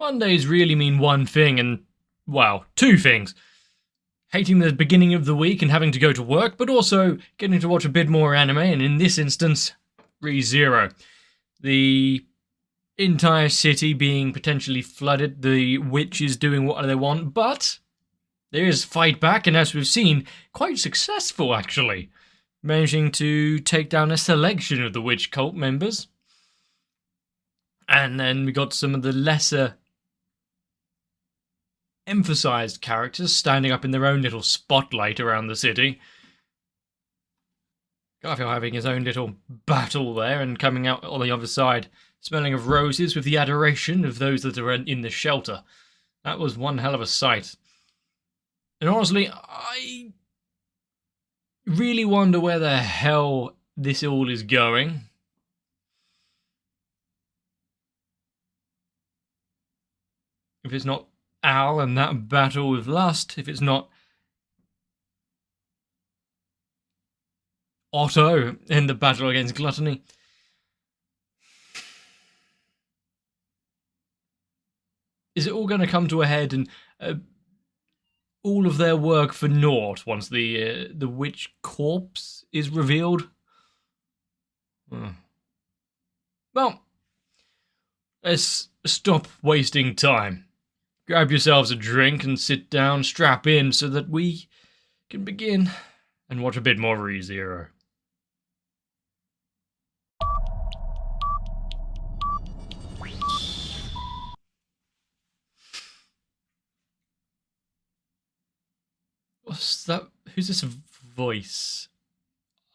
Mondays really mean one thing and, well, two things. Hating the beginning of the week and having to go to work, but also getting to watch a bit more anime, and in this instance, Re:Zero. The entire city being potentially flooded, the witches doing what they want, but there is fight back, and as we've seen, quite successful actually, managing to take down a selection of the witch cult members. And then we got some of the lesser emphasized characters standing up in their own little spotlight around the city. Garfield having his own little battle there and coming out on the other side, smelling of roses with the adoration of those that are in the shelter. That was one hell of a sight. And honestly, I really wonder where the hell this all is going. If it's not Al and that battle with lust, if it's not Otto in the battle against gluttony. Is it all going to come to a head and all of their work for naught once the witch corpse is revealed? Well, let's stop wasting time. Grab yourselves a drink and sit down, strap in, so that we can begin and watch a bit more Re:Zero. What's that? Who's this voice?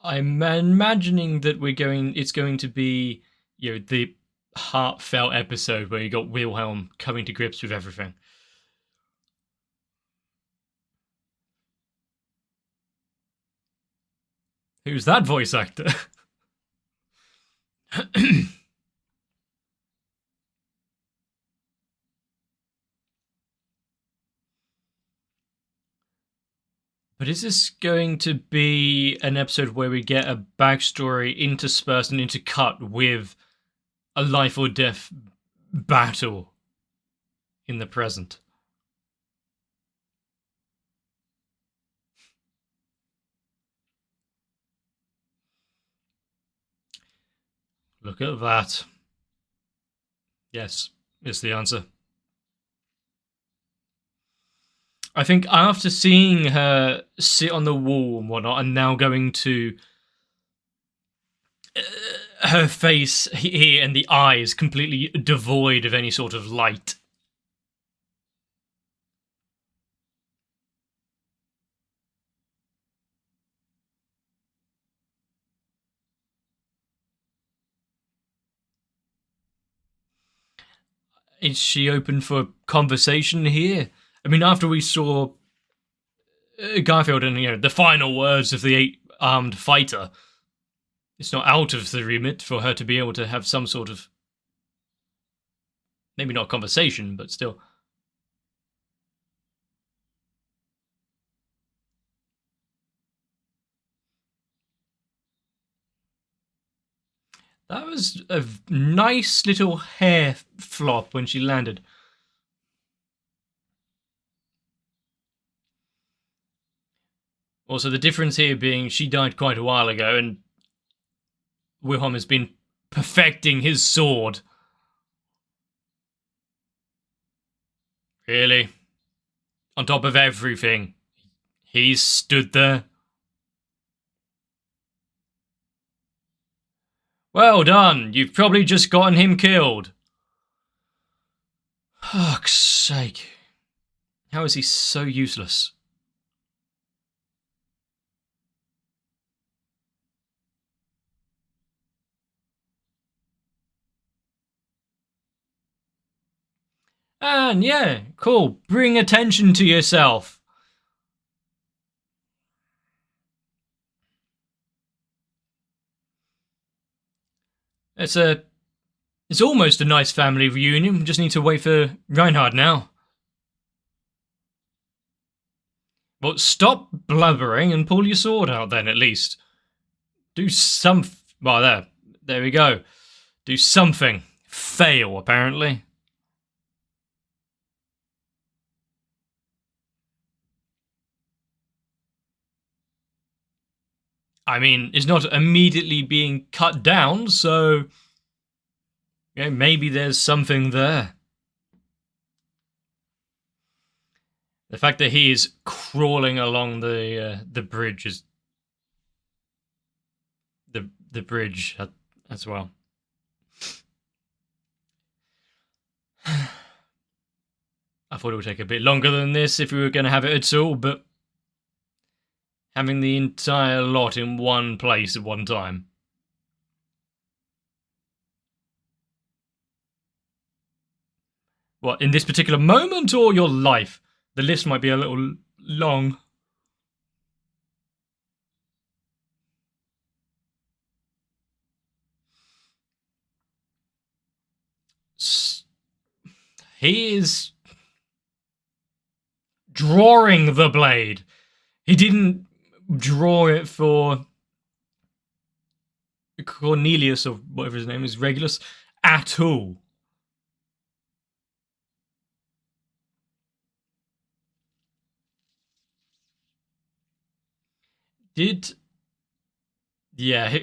I'm imagining that it's going to be, the heartfelt episode where you got Wilhelm coming to grips with everything. Who's that voice actor? But is this going to be an episode where we get a backstory interspersed and intercut with a life or death battle in the present? Look at that. Yes, is the answer. I think after seeing her sit on the wall and whatnot, and now going to her face here and the eyes completely devoid of any sort of light. Is she open for conversation here? I mean, after we saw Garfield and, the final words of the 8-armed fighter, it's not out of the remit for her to be able to have some sort of, maybe not conversation, but still. That was a nice little hair flop when she landed. Also, the difference here being she died quite a while ago, and Wilhelm has been perfecting his sword. Really? On top of everything, he's stood there. Well done, you've probably just gotten him killed. Fuck's sake. How is he so useless? And yeah, cool, bring attention to yourself. It's almost a nice family reunion. We just need to wait for Reinhardt now. Well, stop blubbering and pull your sword out then, at least. Do some... Well, there we go. Do something. Fail, apparently. I mean, it's not immediately being cut down, so maybe there's something there. The fact that he is crawling along the bridge is the bridge as well. I thought it would take a bit longer than this if we were going to have it at all, but having the entire lot in one place at one time. What, in this particular moment or your life? The list might be a little long. He is drawing the blade. He didn't draw it for Cornelius, or whatever his name is, Regulus, at all.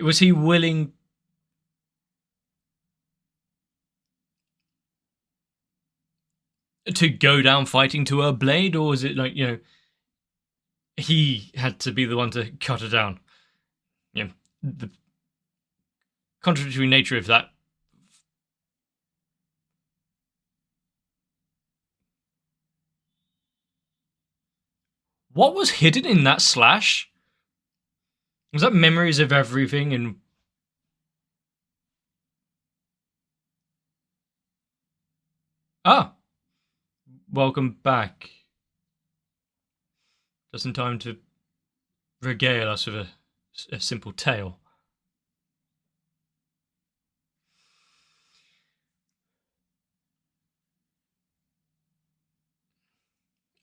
Was he willing to go down fighting to her blade, or was it like, he had to be the one to cut her down? The contradictory nature of that. What was hidden in that slash? Was that memories of everything? And welcome back. Just in time to regale us with a simple tale.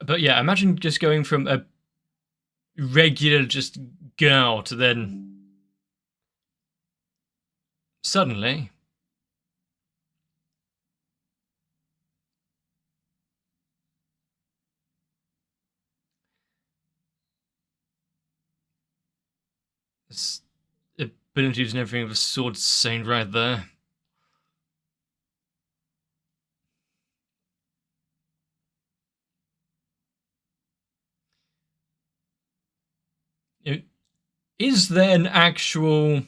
But yeah, imagine just going from a regular just girl to then suddenly this abilities and everything of a sword saint right there. Is there an actual...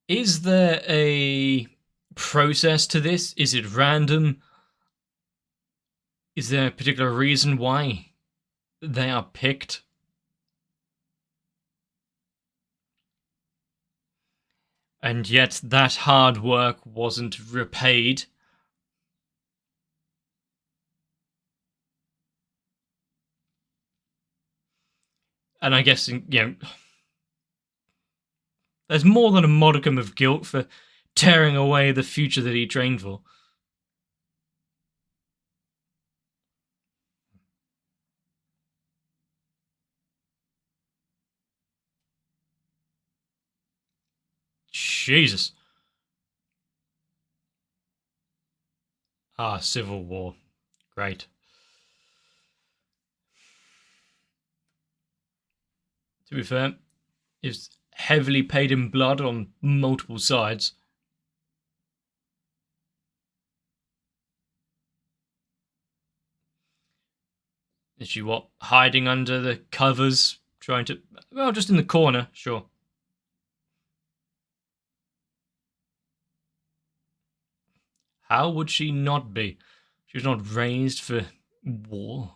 Is there a process to this? Is it random? Is there a particular reason why they are picked? And yet that hard work wasn't repaid. And I guess, there's more than a modicum of guilt for tearing away the future that he trained for. Jesus. Civil War. Great. To be fair, it's heavily paid in blood on multiple sides. Is she what? Hiding under the covers? Trying to... Well, just in the corner, sure. How would she not be? She was not raised for war.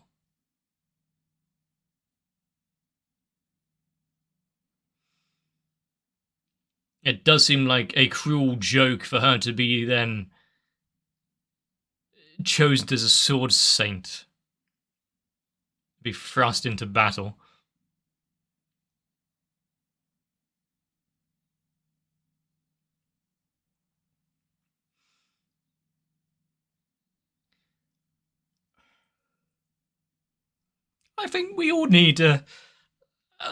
It does seem like a cruel joke for her to be then chosen as a sword saint. Be thrust into battle. I think we all need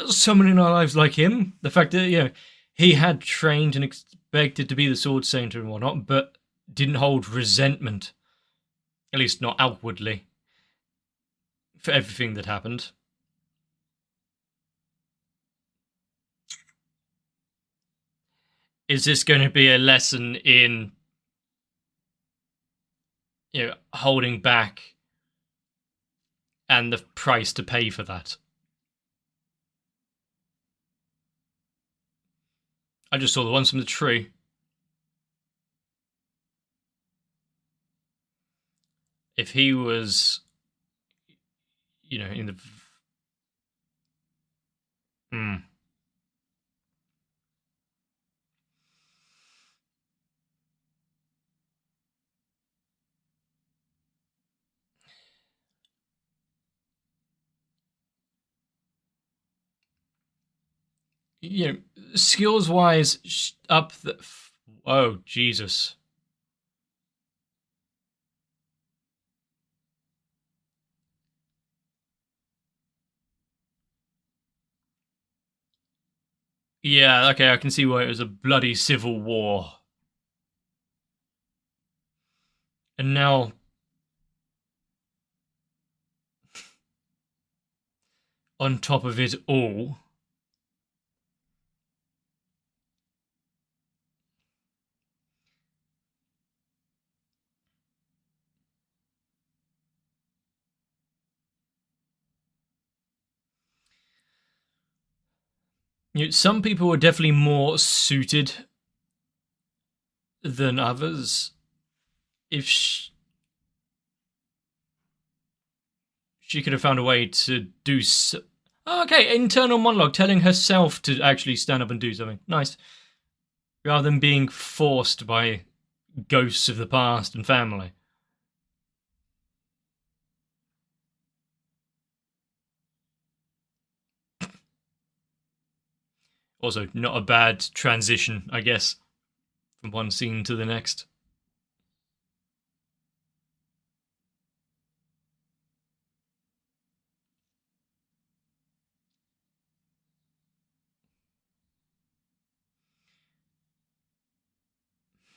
someone in our lives like him. The fact that, he had trained and expected to be the sword saint and whatnot, but didn't hold resentment. At least not outwardly. For everything that happened. is this going to be a lesson in, holding back and the price to pay for that? I just saw the ones from the tree. If he was, in the... skills-wise, up the... Oh, Jesus. Yeah, okay, I can see why it was a bloody civil war. And now... on top of it all... some people were definitely more suited than others. If she could have found a way to do so... Okay, internal monologue, telling herself to actually stand up and do something. Nice. Rather than being forced by ghosts of the past and family. Also, not a bad transition, I guess, from one scene to the next.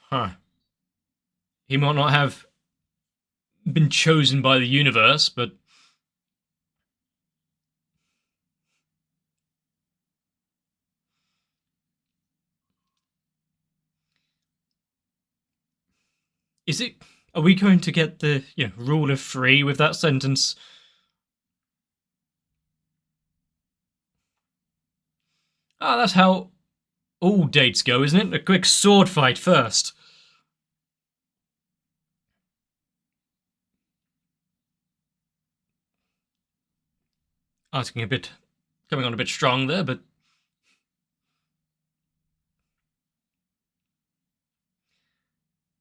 Huh. He might not have been chosen by the universe, but... Is it... Are we going to get the rule of three with that sentence? Ah, that's how all dates go, isn't it? A quick sword fight first. Asking a bit... Coming on a bit strong there, but...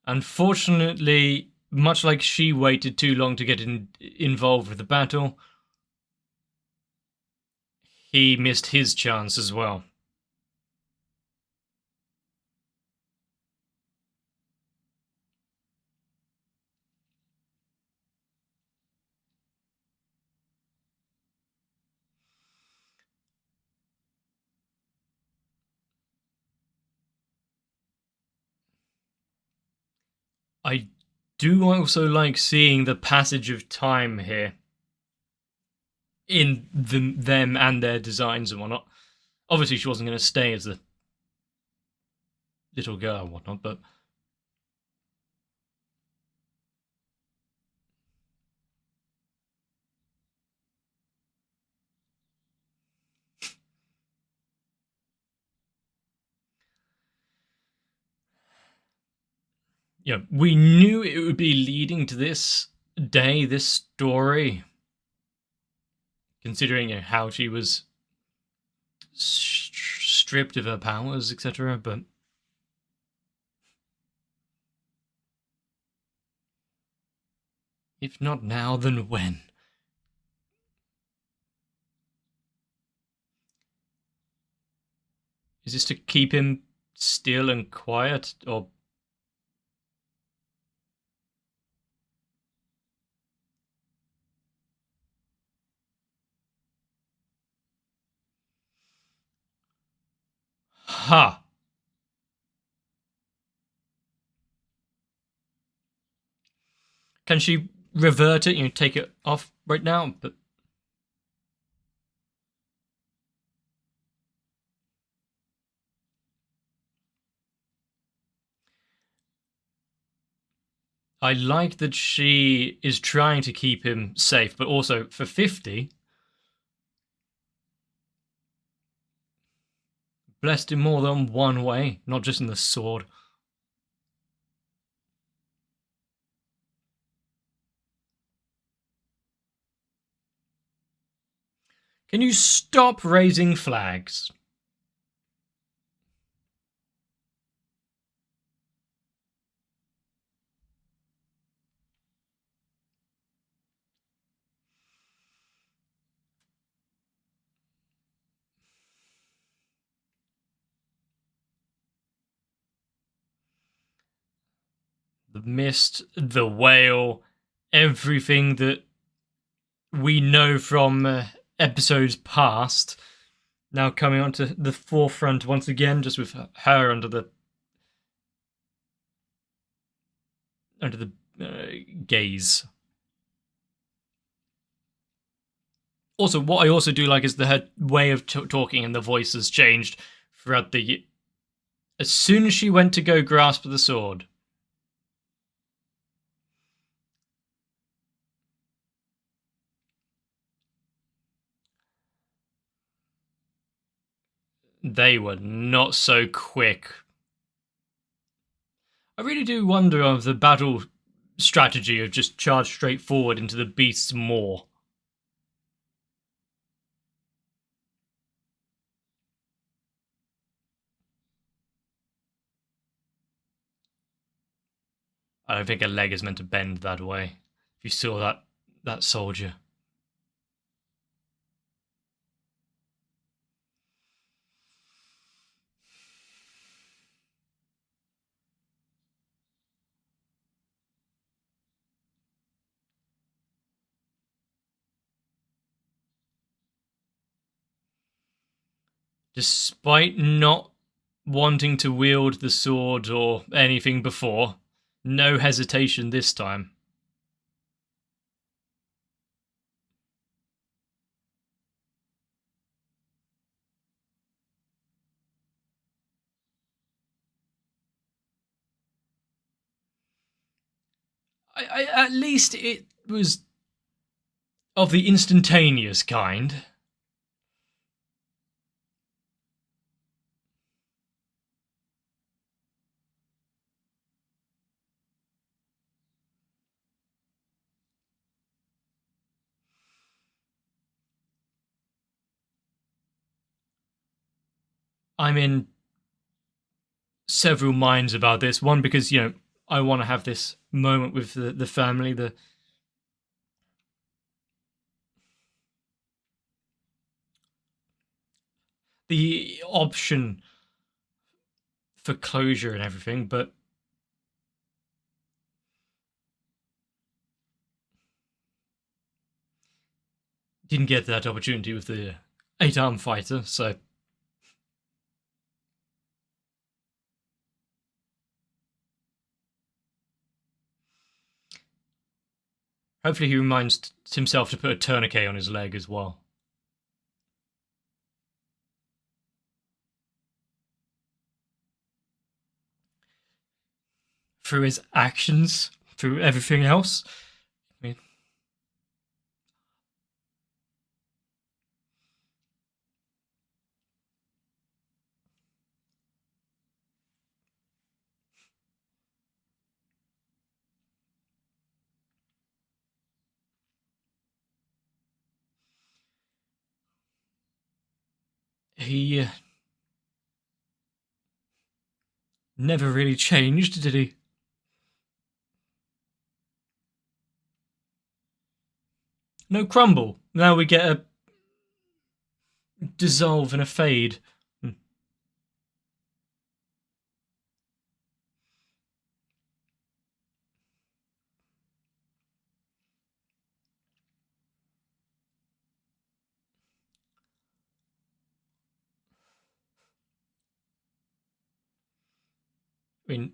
Unfortunately, much like she waited too long to get involved with the battle, he missed his chance as well. I do also like seeing the passage of time here in them and their designs and whatnot. Obviously, she wasn't going to stay as a little girl and whatnot, but... we knew it would be leading to this day, this story, considering how she was stripped of her powers, etc. But if not now, then when? Is this to keep him still and quiet, or... Ha! Can she revert it, take it off right now? But... I like that she is trying to keep him safe, but also for 50, blessed in more than one way, not just in the sword. Can you stop raising flags? The mist, the whale, everything that we know from episodes past now coming onto the forefront once again, just with her under the gaze. Also, what I also do like is that her way of talking and the voice has changed throughout the. As soon as she went to go grasp the sword, they were not so quick. I really do wonder of the battle strategy of just charge straight forward into the beast's maw. I don't think a leg is meant to bend that way. If you saw that soldier. Despite not wanting to wield the sword or anything before, no hesitation this time. At least it was of the instantaneous kind. I'm in several minds about this. One, because, I want to have this moment with the family, the option for closure and everything, but didn't get that opportunity with the 8-arm fighter, so hopefully he reminds himself to put a tourniquet on his leg as well. Through his actions, through everything else. I he never really changed, did he? No crumble. Now we get a dissolve and a fade. I mean,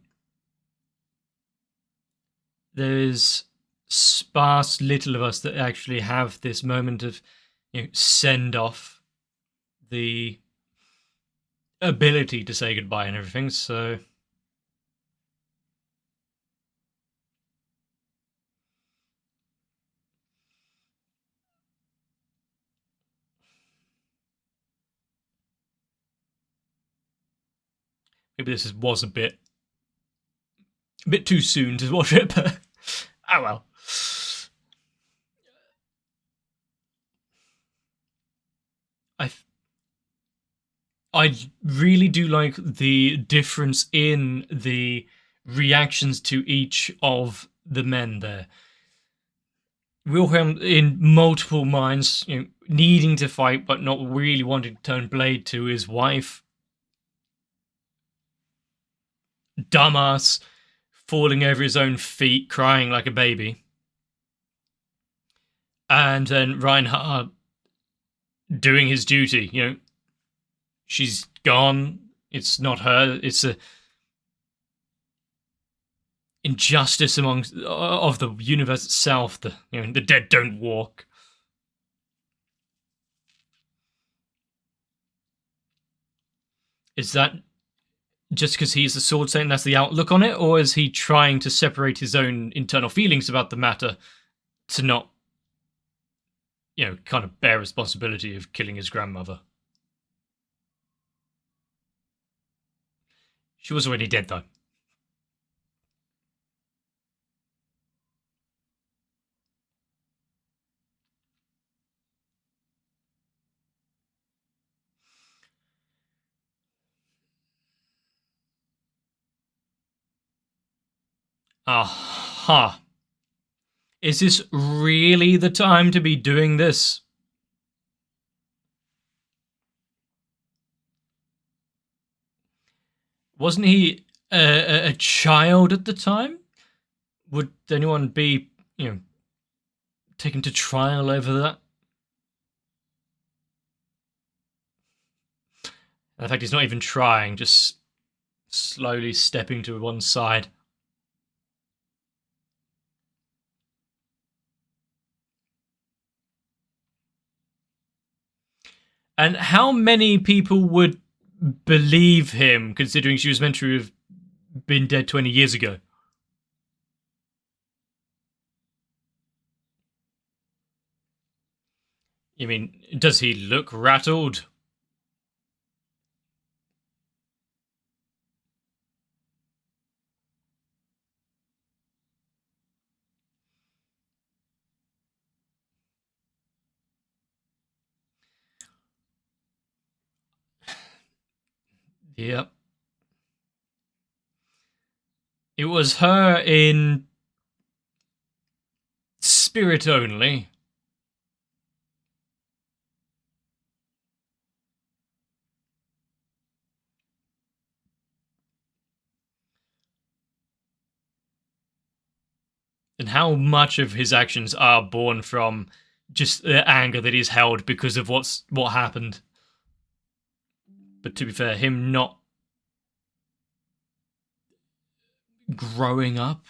there's sparse little of us that actually have this moment of, send off, the ability to say goodbye and everything, so Maybe this was a bit too soon to watch it, but oh well. I really do like the difference in the reactions to each of the men there. Wilhelm in multiple minds, needing to fight but not really wanting to turn blade to his wife. Dumbass, falling over his own feet, crying like a baby. And then Reinhardt doing his duty, she's gone. It's not her. It's a injustice of the universe itself. The dead don't walk. Is that just because he's the sword saint, that's the outlook on it, or is he trying to separate his own internal feelings about the matter to not, kind of bear responsibility of killing his grandmother? She was already dead, though. Aha. Is this really the time to be doing this? Wasn't he a child at the time? Would anyone be, taken to trial over that? In fact, he's not even trying, just slowly stepping to one side. And how many people would believe him, considering she was meant to have been dead 20 years ago? You mean, does he look rattled? Yep. It was her in spirit only. And how much of his actions are born from just the anger that he's held because of what happened? But to be fair, him not growing up.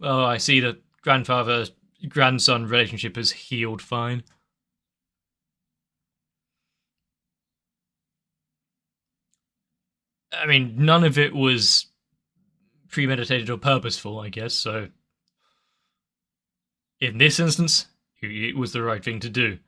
Well, I see that grandson relationship has healed fine. I mean, none of it was premeditated or purposeful, I guess, so in this instance, it was the right thing to do.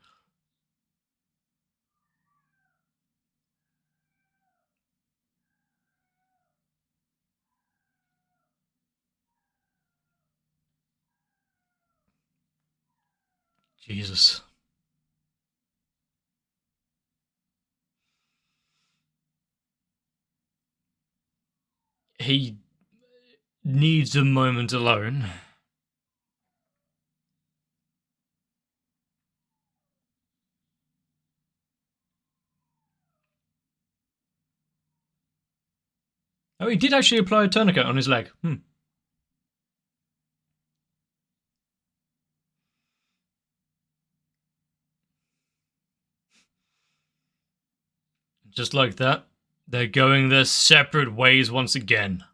Jesus. He needs a moment alone. Oh, he did actually apply a tourniquet on his leg. Just like that, they're going their separate ways once again.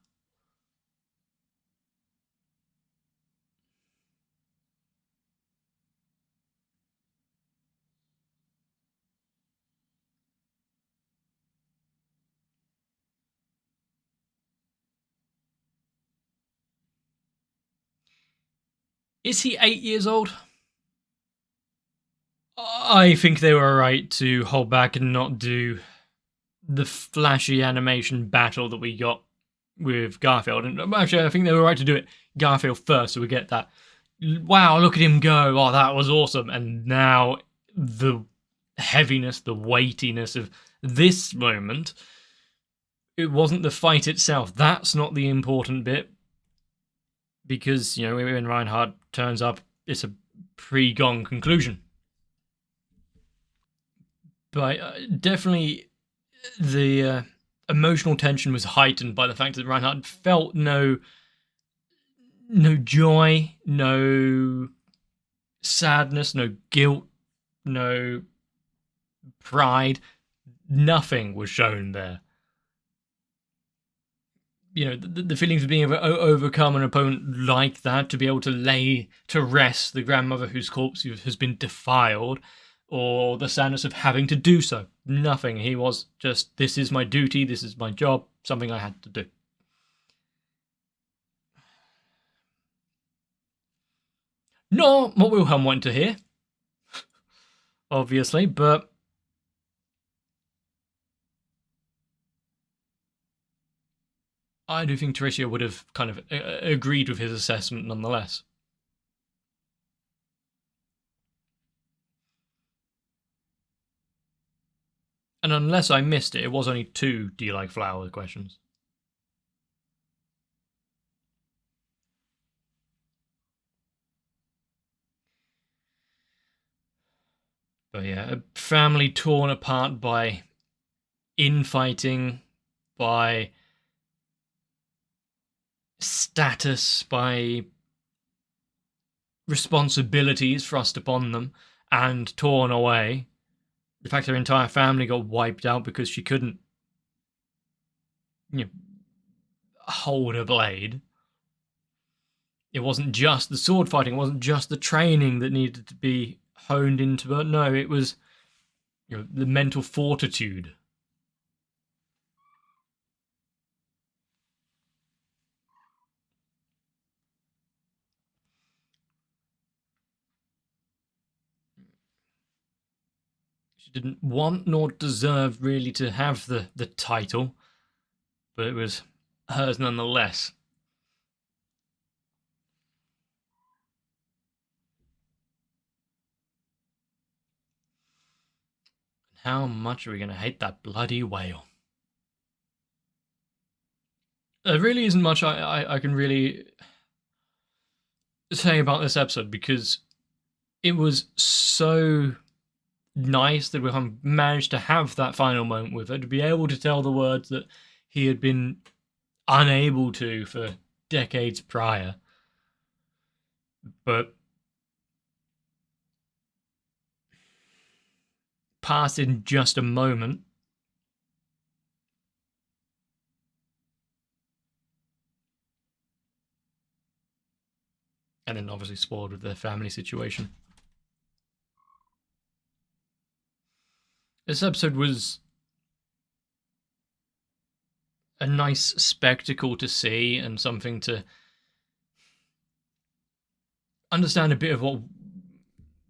Is he 8 years old? I think they were right to hold back and not do the flashy animation battle that we got with Garfield. And actually, I think they were right to do it Garfield first, so we get that, wow, look at him go, oh, that was awesome. And now the heaviness, the weightiness of this moment, it wasn't the fight itself. That's not the important bit. Because, you know, when Reinhardt turns up, it's a pre-gone conclusion. But definitely the emotional tension was heightened by the fact that Reinhardt felt no joy, no sadness, no guilt, no pride. Nothing was shown there. You know, the feelings of being able to overcome an opponent like that, to be able to lay to rest the grandmother whose corpse has been defiled, or the sadness of having to do so. Nothing. He was just, this is my duty, this is my job, something I had to do. Not what Wilhelm wanted to hear, obviously, but I do think Teresa would have kind of agreed with his assessment nonetheless. And unless I missed it, it was only 2 do you like flower questions. But yeah, a family torn apart by infighting, by status, by responsibilities thrust upon them and torn away. The fact her entire family got wiped out because she couldn't, you know, hold a blade. It wasn't just the sword fighting, it wasn't just the training that needed to be honed into her. No, it was, you know, the mental fortitude. She didn't want nor deserve really to have the title, but it was hers nonetheless. How much are we going to hate that bloody whale? There really isn't much I can really say about this episode, because it was so nice that we managed to have that final moment with her, to be able to tell the words that he had been unable to for decades prior. But passed in just a moment. And then obviously spoiled with their family situation. This episode was a nice spectacle to see, and something to understand a bit of what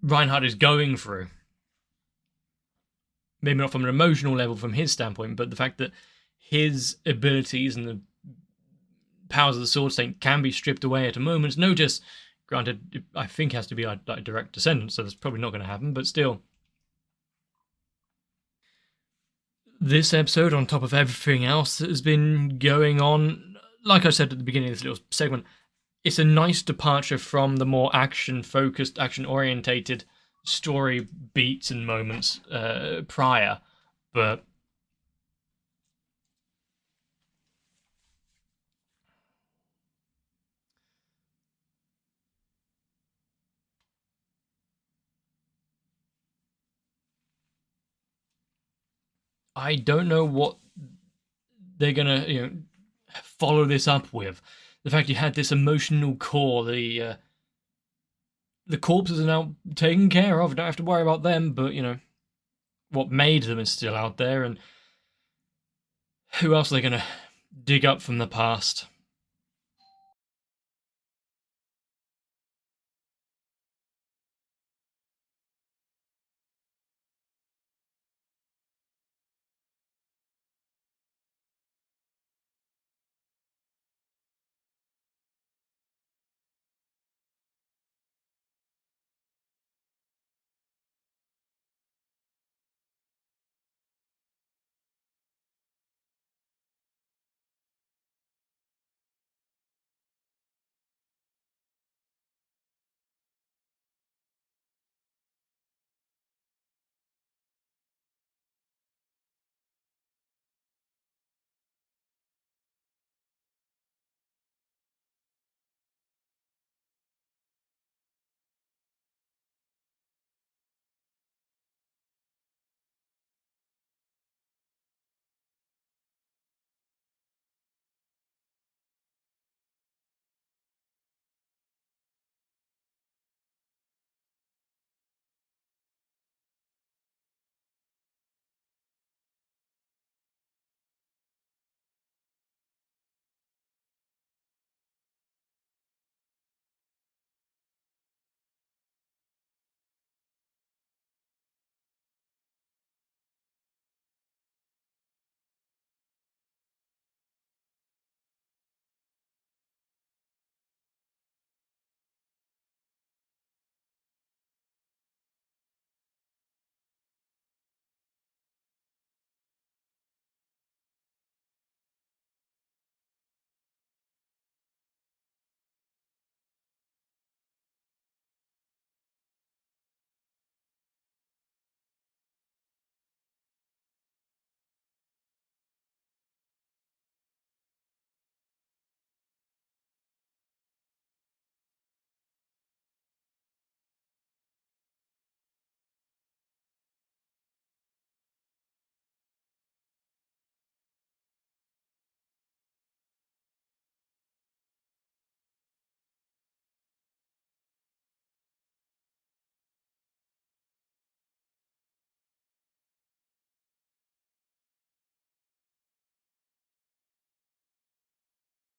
Reinhardt is going through. Maybe not from an emotional level from his standpoint, but the fact that his abilities and the powers of the Sword Saint can be stripped away at a moment's notice. Granted, I think it has to be a direct descendant, so that's probably not going to happen, but still. This episode, on top of everything else that has been going on, like I said at the beginning of this little segment, it's a nice departure from the more action-focused, action-orientated story beats and moments prior, but I don't know what they're gonna, you know, follow this up with. The fact you had this emotional core, the corpses are now taken care of. Don't have to worry about them, but you know, what made them is still out there, and who else are they gonna dig up from the past?